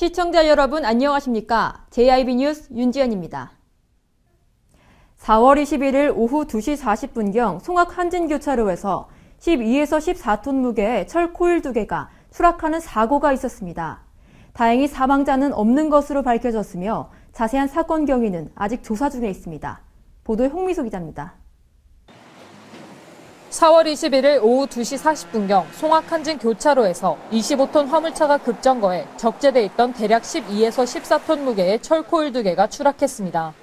시청자 여러분 안녕하십니까? JIB 뉴스 윤지연입니다. 4월 21일 오후 2시 40분경 송악 한진교차로에서 12에서 14톤 무게의 철 코일 2개가 추락하는 사고가 있었습니다. 다행히 사망자는 없는 것으로 밝혀졌으며 자세한 사건 경위는 아직 조사 중에 있습니다. 보도에 홍미소 기자입니다. 4월 21일 오후 2시 40분경 송악 한진 교차로에서 25톤 화물차가 급정거해 적재돼 있던 대략 12에서 14톤 무게의 철코일 2개가 추락했습니다.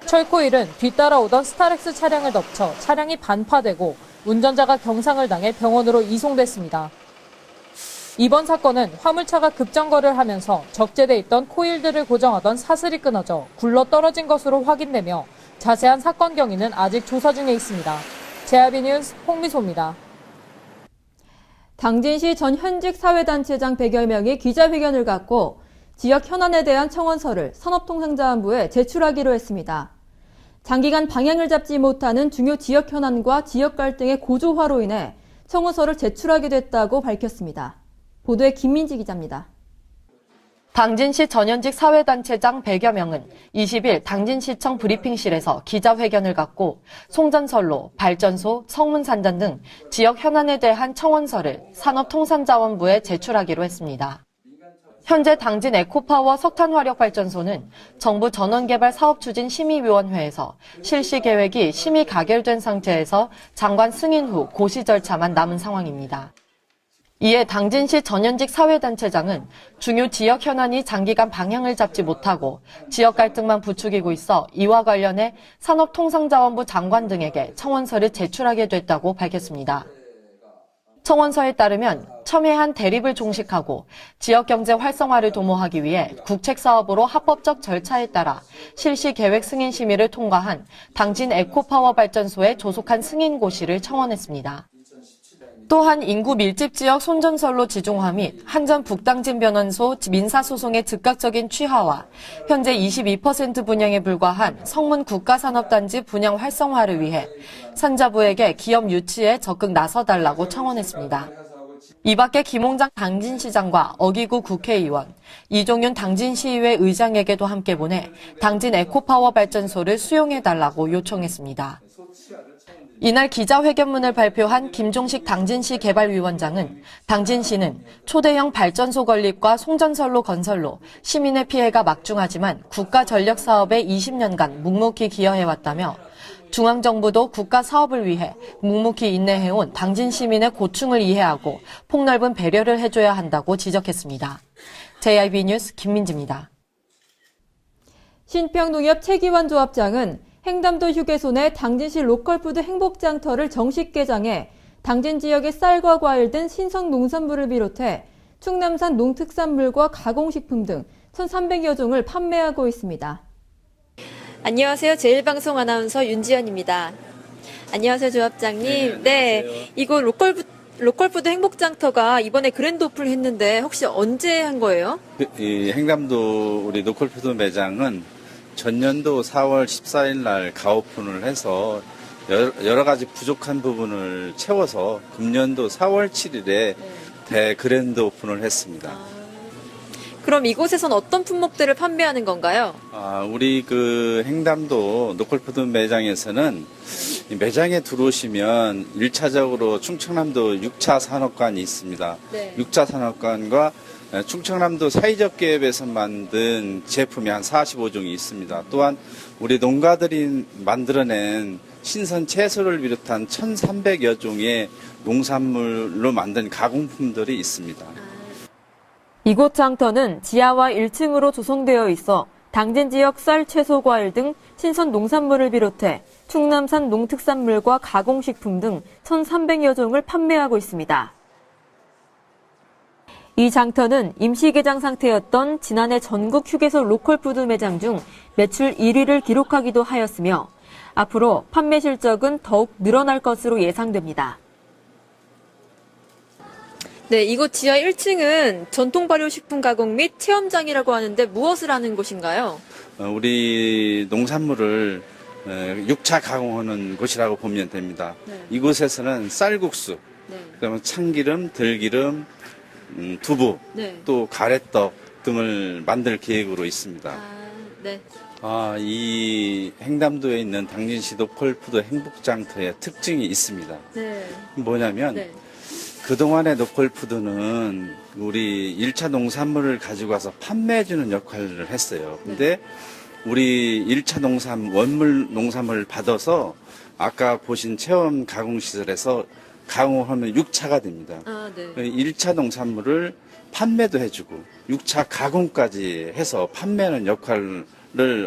철코일은 뒤따라오던 스타렉스 차량을 덮쳐 차량이 반파되고 운전자가 경상을 당해 병원으로 이송됐습니다. 이번 사건은 화물차가 급정거를 하면서 적재돼 있던 코일들을 고정하던 사슬이 끊어져 굴러 떨어진 것으로 확인되며 자세한 사건 경위는 아직 조사 중에 있습니다. JIB 뉴스 홍미소입니다. 당진시 전 현직 사회단체장 100여 명이 기자회견을 갖고 지역 현안에 대한 청원서를 산업통상자원부에 제출하기로 했습니다. 장기간 방향을 잡지 못하는 중요 지역 현안과 지역 갈등의 고조화로 인해 청원서를 제출하게 됐다고 밝혔습니다. 보도에 김민지 기자입니다. 당진시 전현직 사회단체장 100여 명은 20일 당진시청 브리핑실에서 기자회견을 갖고 송전선로, 발전소, 성문산전 등 지역 현안에 대한 청원서를 산업통상자원부에 제출하기로 했습니다. 현재 당진 에코파워 석탄화력발전소는 정부 전원개발사업추진심의위원회에서 실시 계획이 심의 가결된 상태에서 장관 승인 후 고시 절차만 남은 상황입니다. 이에 당진시 전현직 사회단체장은 중요 지역 현안이 장기간 방향을 잡지 못하고 지역 갈등만 부추기고 있어 이와 관련해 산업통상자원부 장관 등에게 청원서를 제출하게 됐다고 밝혔습니다. 청원서에 따르면 첨예한 대립을 종식하고 지역경제 활성화를 도모하기 위해 국책사업으로 합법적 절차에 따라 실시 계획 승인 심의를 통과한 당진 에코파워 발전소에 조속한 승인 고시를 청원했습니다. 또한 인구 밀집 지역 손전선로 지종화 및 한전 북당진 변원소 민사소송의 즉각적인 취하와 현재 22% 분양에 불과한 성문 국가산업단지 분양 활성화를 위해 산자부에게 기업 유치에 적극 나서달라고 청원했습니다. 이 밖에 김홍장 당진시장과 어기구 국회의원, 이종윤 당진시의회 의장에게도 함께 보내 당진 에코파워 발전소를 수용해달라고 요청했습니다. 이날 기자회견문을 발표한 김종식 당진시 개발위원장은 당진시는 초대형 발전소 건립과 송전선로 건설로 시민의 피해가 막중하지만 국가전력사업에 20년간 묵묵히 기여해왔다며 중앙정부도 국가 사업을 위해 묵묵히 인내해온 당진 시민의 고충을 이해하고 폭넓은 배려를 해줘야 한다고 지적했습니다. JIB 뉴스 김민지입니다. 신평농협 최기환 조합장은 행담도 휴게소 내 당진시 로컬푸드 행복장터를 정식 개장해 당진 지역의 쌀과 과일 등 신선 농산물을 비롯해 충남산 농특산물과 가공식품 등 1,300여 종을 판매하고 있습니다. 안녕하세요. 제1방송 아나운서 윤지연입니다. 안녕하세요, 조합장님. 네, 이곳 로컬푸드 행복장터가 이번에 그랜드 오픈을 했는데 혹시 언제 한 거예요? 이 행담도 우리 로컬푸드 매장은 전년도 4월 14일 날 가오픈을 해서 여러 가지 부족한 부분을 채워서 금년도 4월 7일에 대그랜드 오픈을 했습니다. 그럼 이곳에선 어떤 품목들을 판매하는 건가요? 우리 그 행담도 로컬푸드 매장에서는 매장에 들어오시면 1차적으로 충청남도 6차 산업관이 있습니다. 네. 6차 산업관과 충청남도 사회적 기업에서 만든 제품이 한 45종이 있습니다. 또한 우리 농가들이 만들어낸 신선 채소를 비롯한 1,300여 종의 농산물로 만든 가공품들이 있습니다. 이곳 장터는 지하와 1층으로 조성되어 있어 당진 지역 쌀, 채소, 과일 등 신선 농산물을 비롯해 충남산 농특산물과 가공식품 등 1,300여 종을 판매하고 있습니다. 이 장터는 임시 개장 상태였던 지난해 전국 휴게소 로컬푸드 매장 중 매출 1위를 기록하기도 하였으며 앞으로 판매 실적은 더욱 늘어날 것으로 예상됩니다. 네, 이곳 지하 1층은 전통 발효식품 가공 및 체험장이라고 하는데 무엇을 하는 곳인가요? 우리 농산물을 6차 가공하는 곳이라고 보면 됩니다. 네. 이곳에서는 쌀국수, 네. 그다음에 참기름, 들기름, 두부, 네. 또 가래떡 등을 만들 계획으로 있습니다. 네. 이 행담도에 있는 당진시 노컬푸드 행복장터의 특징이 있습니다. 네. 뭐냐면 네. 그동안의 노컬푸드는 우리 1차 농산물을 가지고 와서 판매해주는 역할을 했어요. 근데 우리 1차 원물 농산물을 받아서 아까 보신 체험 가공시설에서 가공하면 6차가 됩니다. 네. 1차 농산물을 판매도 해주고 6차 가공까지 해서 판매하는 역할을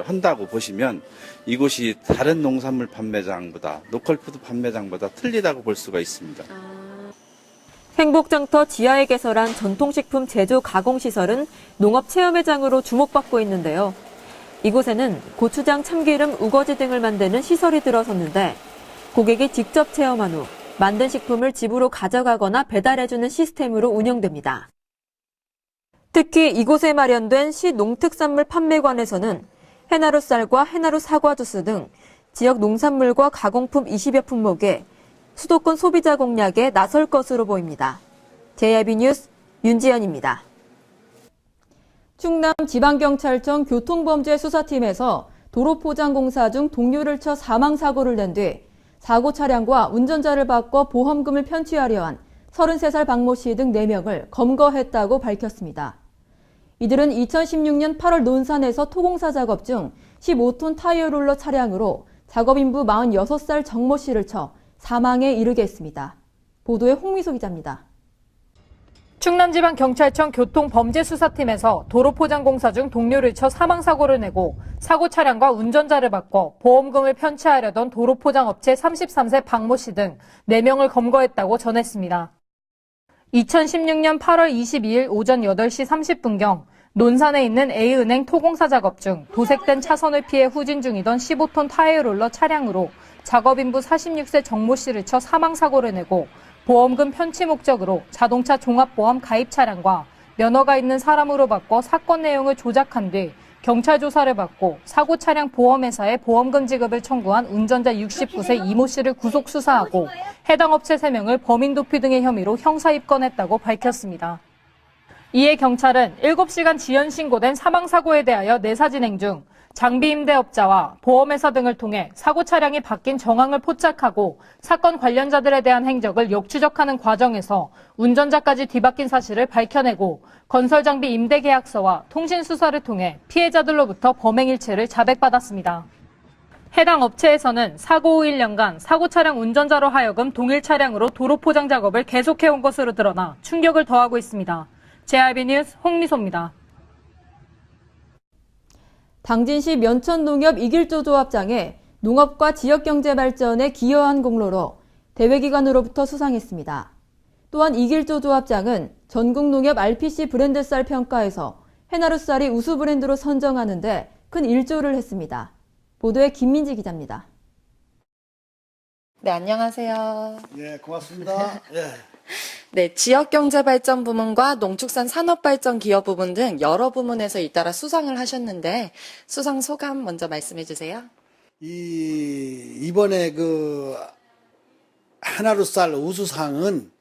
한다고 보시면 이곳이 다른 농산물 판매장보다 노컬푸드 판매장보다 틀리다고 볼 수가 있습니다. 행복장터 지하에 개설한 전통식품 제조 가공시설은 농업체험회장으로 주목받고 있는데요. 이곳에는 고추장, 참기름, 우거지 등을 만드는 시설이 들어섰는데 고객이 직접 체험한 후 만든 식품을 집으로 가져가거나 배달해주는 시스템으로 운영됩니다. 특히 이곳에 마련된 시 농특산물 판매관에서는 해나루 쌀과 해나루 사과 주스 등 지역 농산물과 가공품 20여 품목에 수도권 소비자 공략에 나설 것으로 보입니다. JIB 뉴스 윤지연입니다. 충남 지방경찰청 교통범죄수사팀에서 도로포장공사 중 동료를 쳐 사망사고를 낸 뒤 사고 차량과 운전자를 바꿔 보험금을 편취하려 한 33살 박모 씨 등 4명을 검거했다고 밝혔습니다. 이들은 2016년 8월 논산에서 토공사 작업 중 15톤 타이어롤러 차량으로 작업인부 46살 정모 씨를 쳐 사망에 이르게 했습니다. 보도에 홍미소 기자입니다. 충남지방경찰청 교통범죄수사팀에서 도로포장공사 중 동료를 쳐 사망사고를 내고 사고 차량과 운전자를 바꿔 보험금을 편취하려던 도로포장업체 33세 박모 씨 등 4명을 검거했다고 전했습니다. 2016년 8월 22일 오전 8시 30분경 논산에 있는 A은행 토공사 작업 중 도색된 차선을 피해 후진 중이던 15톤 타이어롤러 차량으로 작업인부 46세 정모 씨를 쳐 사망사고를 내고 보험금 편취 목적으로 자동차 종합보험 가입 차량과 면허가 있는 사람으로 바꿔 사건 내용을 조작한 뒤 경찰 조사를 받고 사고 차량 보험회사에 보험금 지급을 청구한 운전자 69세 이모 씨를 구속 수사하고 해당 업체 3명을 범인 도피 등의 혐의로 형사 입건했다고 밝혔습니다. 이에 경찰은 7시간 지연 신고된 사망사고에 대하여 내사 진행 중 장비 임대업자와 보험회사 등을 통해 사고 차량이 바뀐 정황을 포착하고 사건 관련자들에 대한 행적을 역추적하는 과정에서 운전자까지 뒤바뀐 사실을 밝혀내고 건설장비 임대계약서와 통신수사를 통해 피해자들로부터 범행일체를 자백받았습니다. 해당 업체에서는 사고 후 1년간 사고 차량 운전자로 하여금 동일 차량으로 도로 포장 작업을 계속해온 것으로 드러나 충격을 더하고 있습니다. JIB 뉴스 홍미소입니다. 당진시 면천농협 이길조 조합장에 농업과 지역경제 발전에 기여한 공로로 대외기관으로부터 수상했습니다. 또한 이길조 조합장은 전국농협 RPC 브랜드쌀 평가에서 해나루쌀이 우수 브랜드로 선정하는 데 큰 일조를 했습니다. 보도에 김민지 기자입니다. 네, 안녕하세요. 네, 고맙습니다. 예. 네, 지역경제발전 부문과 농축산산업발전 기업 부문 등 여러 부문에서 잇따라 수상을 하셨는데 수상 소감 먼저 말씀해 주세요. 이번에 그 해나루쌀 우수상은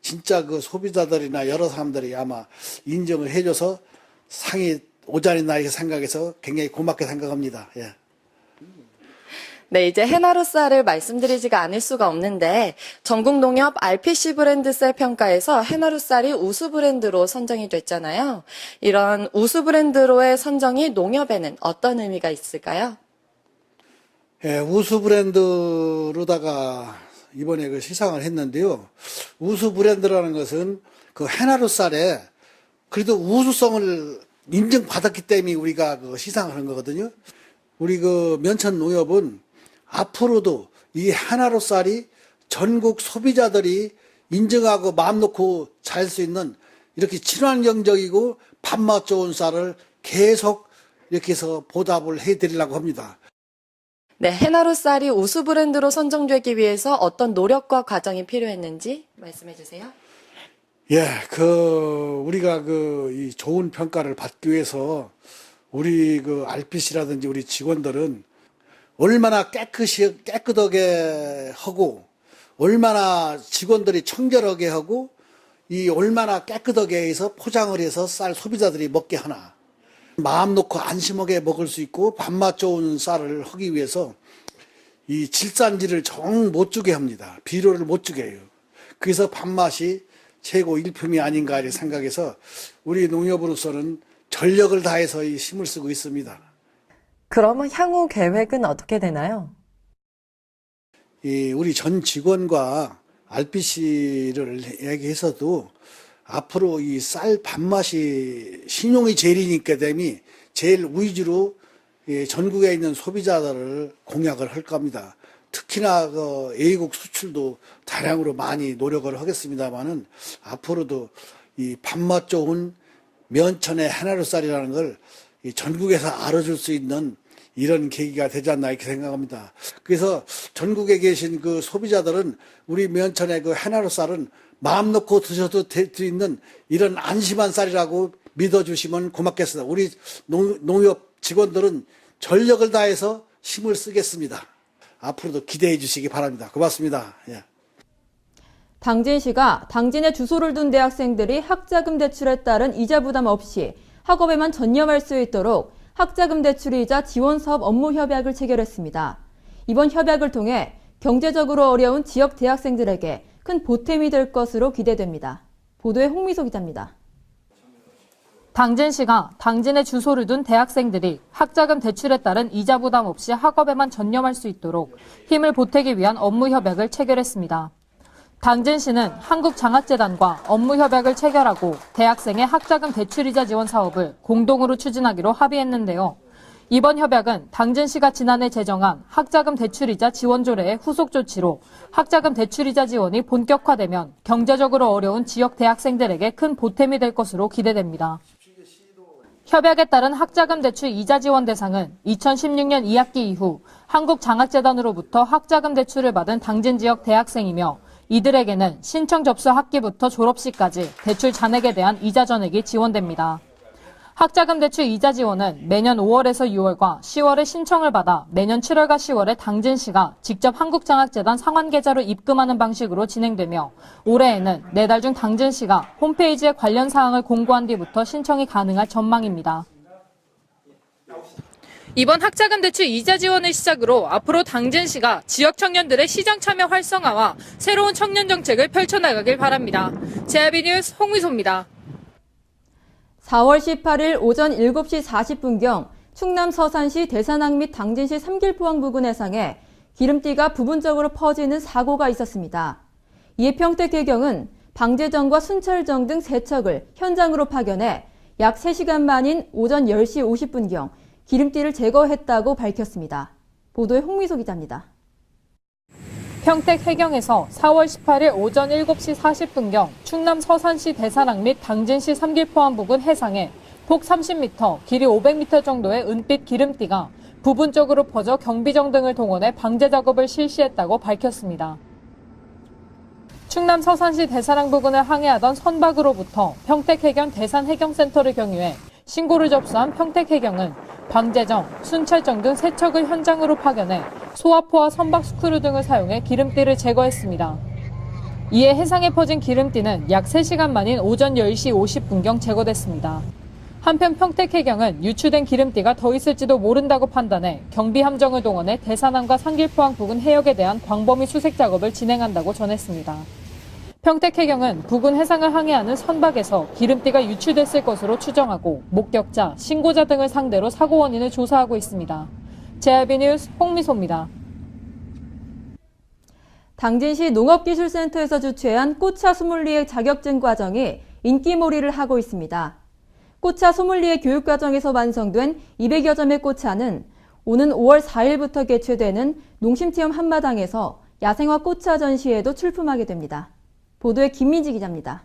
진짜 그 소비자들이나 여러 사람들이 아마 인정을 해줘서 상이 오지 않았나 이렇게 생각해서 굉장히 고맙게 생각합니다. 예. 네, 이제 해나루쌀을 말씀드리지가 않을 수가 없는데 전국농협 RPC 브랜드쌀 평가에서 해나루쌀이 우수 브랜드로 선정이 됐잖아요. 이런 우수 브랜드로의 선정이 농협에는 어떤 의미가 있을까요? 예, 우수 브랜드로다가 이번에 그 시상을 했는데요. 우수 브랜드라는 것은 그 해나루쌀에 그래도 우수성을 인정받았기 때문에 우리가 그 시상을 한 거거든요. 우리 그 면천농협은 앞으로도 이 해나루쌀이 전국 소비자들이 인정하고 마음 놓고 잘 수 있는 이렇게 친환경적이고 밥맛 좋은 쌀을 계속 이렇게 해서 보답을 해드리려고 합니다. 네, 해나루쌀이 우수 브랜드로 선정되기 위해서 어떤 노력과 과정이 필요했는지 말씀해 주세요. 예, 우리가 이 좋은 평가를 받기 위해서 우리 RPC라든지 우리 직원들은 얼마나 깨끗하게 하고, 얼마나 직원들이 청결하게 하고, 이 얼마나 깨끗하게 해서 포장을 해서 쌀 소비자들이 먹게 하나. 마음 놓고 안심하게 먹을 수 있고 밥맛 좋은 쌀을 하기 위해서 이 질산지를 정 못 주게 합니다. 비료를 못 주게 해요. 그래서 밥맛이 최고 일품이 아닌가 이렇게 생각해서 우리 농협으로서는 전력을 다해서 이 힘을 쓰고 있습니다. 그러면 향후 계획은 어떻게 되나요? 우리 전 직원과 RBC를 얘기해서도 앞으로 이 쌀 밥맛이 신용이 제일이니까 됨이 제일 위주로 전국에 있는 소비자들을 공약을 할 겁니다. 특히나 그 A국 수출도 다량으로 많이 노력을 하겠습니다만은 앞으로도 이 밥맛 좋은 면천의 해나루 쌀이라는 걸 전국에서 알아줄 수 있는 이런 계기가 되지 않나 이렇게 생각합니다. 그래서 전국에 계신 그 소비자들은 우리 면천의 그 해나루 쌀은 마음 놓고 드셔도 될 수 있는 이런 안심한 쌀이라고 믿어주시면 고맙겠습니다. 우리 농협 직원들은 전력을 다해서 힘을 쓰겠습니다. 앞으로도 기대해 주시기 바랍니다. 고맙습니다. 예. 당진시가 당진에 주소를 둔 대학생들이 학자금 대출에 따른 이자 부담 없이 학업에만 전념할 수 있도록 학자금 대출이자 지원 사업 업무 협약을 체결했습니다. 이번 협약을 통해 경제적으로 어려운 지역 대학생들에게 큰 보탬이 될 것으로 기대됩니다. 보도에 홍미소 기자입니다. 당진시가 당진에 주소를 둔 대학생들이 학자금 대출에 따른 이자 부담 없이 학업에만 전념할 수 있도록 힘을 보태기 위한 업무 협약을 체결했습니다. 당진시는 한국장학재단과 업무 협약을 체결하고 대학생의 학자금 대출이자 지원 사업을 공동으로 추진하기로 합의했는데요. 이번 협약은 당진시가 지난해 제정한 학자금 대출이자 지원 조례의 후속 조치로 학자금 대출이자 지원이 본격화되면 경제적으로 어려운 지역 대학생들에게 큰 보탬이 될 것으로 기대됩니다. 협약에 따른 학자금 대출 이자 지원 대상은 2016년 2학기 이후 한국장학재단으로부터 학자금 대출을 받은 당진 지역 대학생이며 이들에게는 신청 접수 학기부터 졸업시까지 대출 잔액에 대한 이자 전액이 지원됩니다. 학자금 대출 이자 지원은 매년 5월에서 6월과 10월에 신청을 받아 매년 7월과 10월에 당진시가 직접 한국장학재단 상환계좌로 입금하는 방식으로 진행되며 올해에는 4달 중 당진시가 홈페이지에 관련 사항을 공고한 뒤부터 신청이 가능할 전망입니다. 이번 학자금 대출 이자 지원을 시작으로 앞으로 당진시가 지역 청년들의 시장 참여 활성화와 새로운 청년 정책을 펼쳐나가길 바랍니다. JRB 뉴스 홍미소입니다. 4월 18일 오전 7시 40분경 충남 서산시 대산항 및 당진시 삼길포항 부근 해상에 기름띠가 부분적으로 퍼지는 사고가 있었습니다. 이에 평택해경은 방제정과 순찰정 등 3척을 현장으로 파견해 약 3시간 만인 오전 10시 50분경 기름띠를 제거했다고 밝혔습니다. 보도에 홍미소 기자입니다. 평택 해경에서 4월 18일 오전 7시 40분경 충남 서산시 대산항 및 당진시 삼길포항 부근 해상에 폭 30m, 길이 500m 정도의 은빛 기름띠가 부분적으로 퍼져 경비정 등을 동원해 방제 작업을 실시했다고 밝혔습니다. 충남 서산시 대산항 부근을 항해하던 선박으로부터 평택해경 대산해경센터를 경유해 신고를 접수한 평택해경은 방제정, 순찰정 등 3척을 현장으로 파견해 소화포와 선박 스크류 등을 사용해 기름띠를 제거했습니다. 이에 해상에 퍼진 기름띠는 약 3시간 만인 오전 10시 50분경 제거됐습니다. 한편 평택해경은 유출된 기름띠가 더 있을지도 모른다고 판단해 경비함정을 동원해 대산항과 상길포항 부근 해역에 대한 광범위 수색 작업을 진행한다고 전했습니다. 평택해경은 부근 해상을 항해하는 선박에서 기름띠가 유출됐을 것으로 추정하고 목격자, 신고자 등을 상대로 사고 원인을 조사하고 있습니다. JRB 뉴스 홍미소입니다. 당진시 농업기술센터에서 주최한 꽃차 소믈리에 자격증 과정이 인기몰이를 하고 있습니다. 꽃차 소믈리에 교육과정에서 완성된 200여 점의 꽃차는 오는 5월 4일부터 개최되는 농심체험 한마당에서 야생화 꽃차 전시회에도 출품하게 됩니다. 보도에 김민지 기자입니다.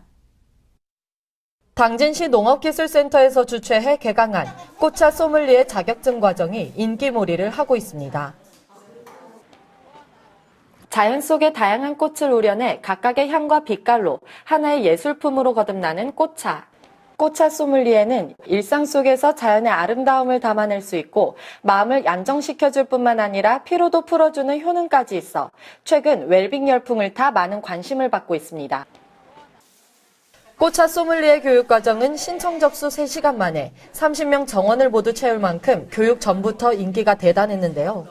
당진시 농업기술센터에서 주최해 개강한 꽃차 소믈리에 자격증 과정이 인기몰이를 하고 있습니다. 자연 속의 다양한 꽃을 우려내 각각의 향과 빛깔로 하나의 예술품으로 거듭나는 꽃차. 꽃차 소믈리에는 일상 속에서 자연의 아름다움을 담아낼 수 있고 마음을 안정시켜줄 뿐만 아니라 피로도 풀어주는 효능까지 있어 최근 웰빙 열풍을 타 많은 관심을 받고 있습니다. 꽃차 소믈리에 교육과정은 신청 접수 3시간 만에 30명 정원을 모두 채울 만큼 교육 전부터 인기가 대단했는데요.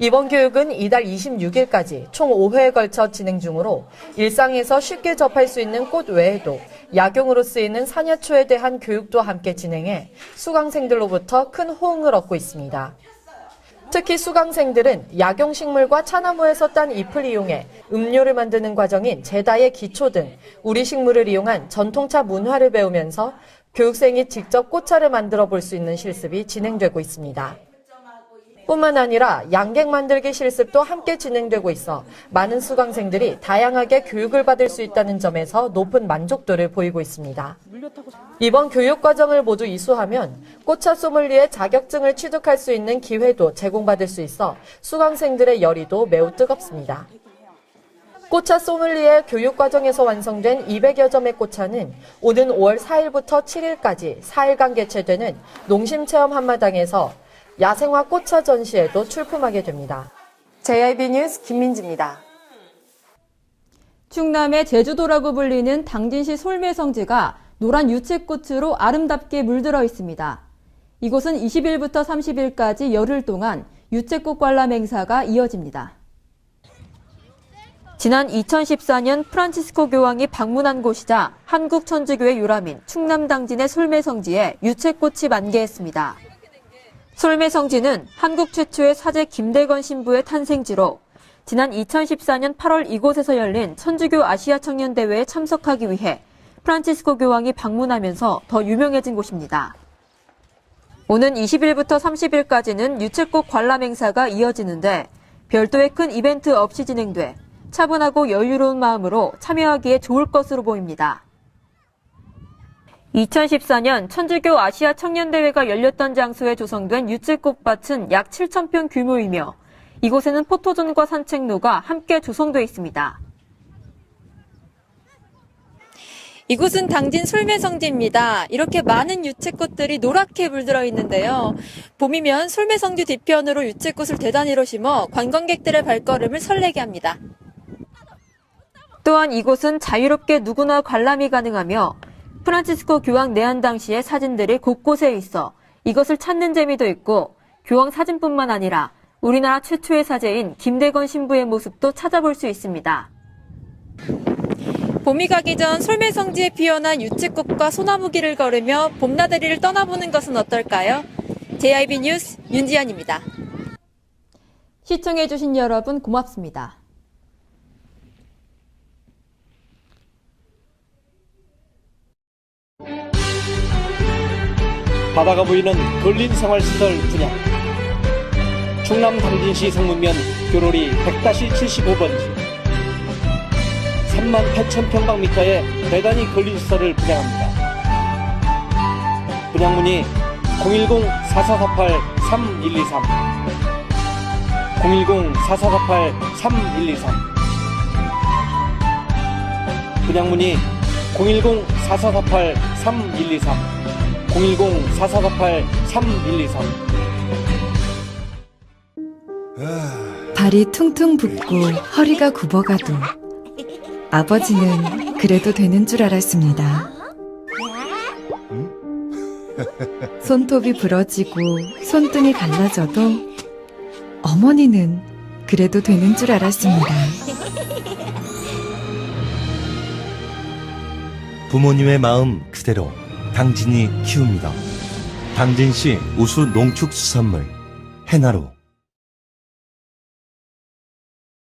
이번 교육은 이달 26일까지 총 5회에 걸쳐 진행 중으로 일상에서 쉽게 접할 수 있는 꽃 외에도 약용으로 쓰이는 산야초에 대한 교육도 함께 진행해 수강생들로부터 큰 호응을 얻고 있습니다. 특히 수강생들은 약용식물과 차나무에서 딴 잎을 이용해 음료를 만드는 과정인 제다의 기초 등 우리 식물을 이용한 전통차 문화를 배우면서 교육생이 직접 꽃차를 만들어 볼 수 있는 실습이 진행되고 있습니다. 뿐만 아니라 양갱 만들기 실습도 함께 진행되고 있어 많은 수강생들이 다양하게 교육을 받을 수 있다는 점에서 높은 만족도를 보이고 있습니다. 이번 교육과정을 모두 이수하면 꽃차 소믈리에 자격증을 취득할 수 있는 기회도 제공받을 수 있어 수강생들의 열의도 매우 뜨겁습니다. 꽃차 소믈리에 교육과정에서 완성된 200여 점의 꽃차는 오는 5월 4일부터 7일까지 4일간 개최되는 농심체험 한마당에서 야생화 꽃차 전시에도 출품하게 됩니다. JIB 뉴스 김민지입니다. 충남의 제주도라고 불리는 당진시 솔매성지가 노란 유채꽃으로 아름답게 물들어 있습니다. 이곳은 20일부터 30일까지 열흘 동안 유채꽃 관람 행사가 이어집니다. 지난 2014년 프란치스코 교황이 방문한 곳이자 한국 천주교의 유람인 충남 당진의 솔매성지에 유채꽃이 만개했습니다. 솔매성지는 한국 최초의 사제 김대건 신부의 탄생지로 지난 2014년 8월 이곳에서 열린 천주교 아시아 청년 대회에 참석하기 위해 프란치스코 교황이 방문하면서 더 유명해진 곳입니다. 오는 20일부터 30일까지는 유채꽃 관람 행사가 이어지는데 별도의 큰 이벤트 없이 진행돼 차분하고 여유로운 마음으로 참여하기에 좋을 것으로 보입니다. 2014년 천주교 아시아 청년대회가 열렸던 장소에 조성된 유채꽃밭은 약 7,000평 규모이며 이곳에는 포토존과 산책로가 함께 조성되어 있습니다. 이곳은 당진 솔매성지입니다. 이렇게 많은 유채꽃들이 노랗게 물들어 있는데요. 봄이면 솔매성지 뒤편으로 유채꽃을 대단위로 심어 관광객들의 발걸음을 설레게 합니다. 또한 이곳은 자유롭게 누구나 관람이 가능하며 프란치스코 교황 내한 당시의 사진들이 곳곳에 있어 이것을 찾는 재미도 있고 교황 사진뿐만 아니라 우리나라 최초의 사제인 김대건 신부의 모습도 찾아볼 수 있습니다. 봄이 가기 전 솔매성지에 피어난 유채꽃과 소나무길을 걸으며 봄나들이를 떠나보는 것은 어떨까요? JIB 뉴스 윤지연입니다. 시청해주신 여러분 고맙습니다. 바다가 보이는 근린생활시설 분양. 충남 당진시 성문면 교로리 100-75번지 38,000평방미터의 대단위 근린시설을 분양합니다. 분양 문의 010-4448-3123 010-4448-3123 분양 문의 010-4448-3123 010-4448-3123 발이 퉁퉁 붓고 허리가 굽어가도 아버지는 그래도 되는 줄 알았습니다. 손톱이 부러지고 손등이 갈라져도 어머니는 그래도 되는 줄 알았습니다. 부모님의 마음 그대로 당진이 키웁니다. 당진시 우수 농축수산물 해나루.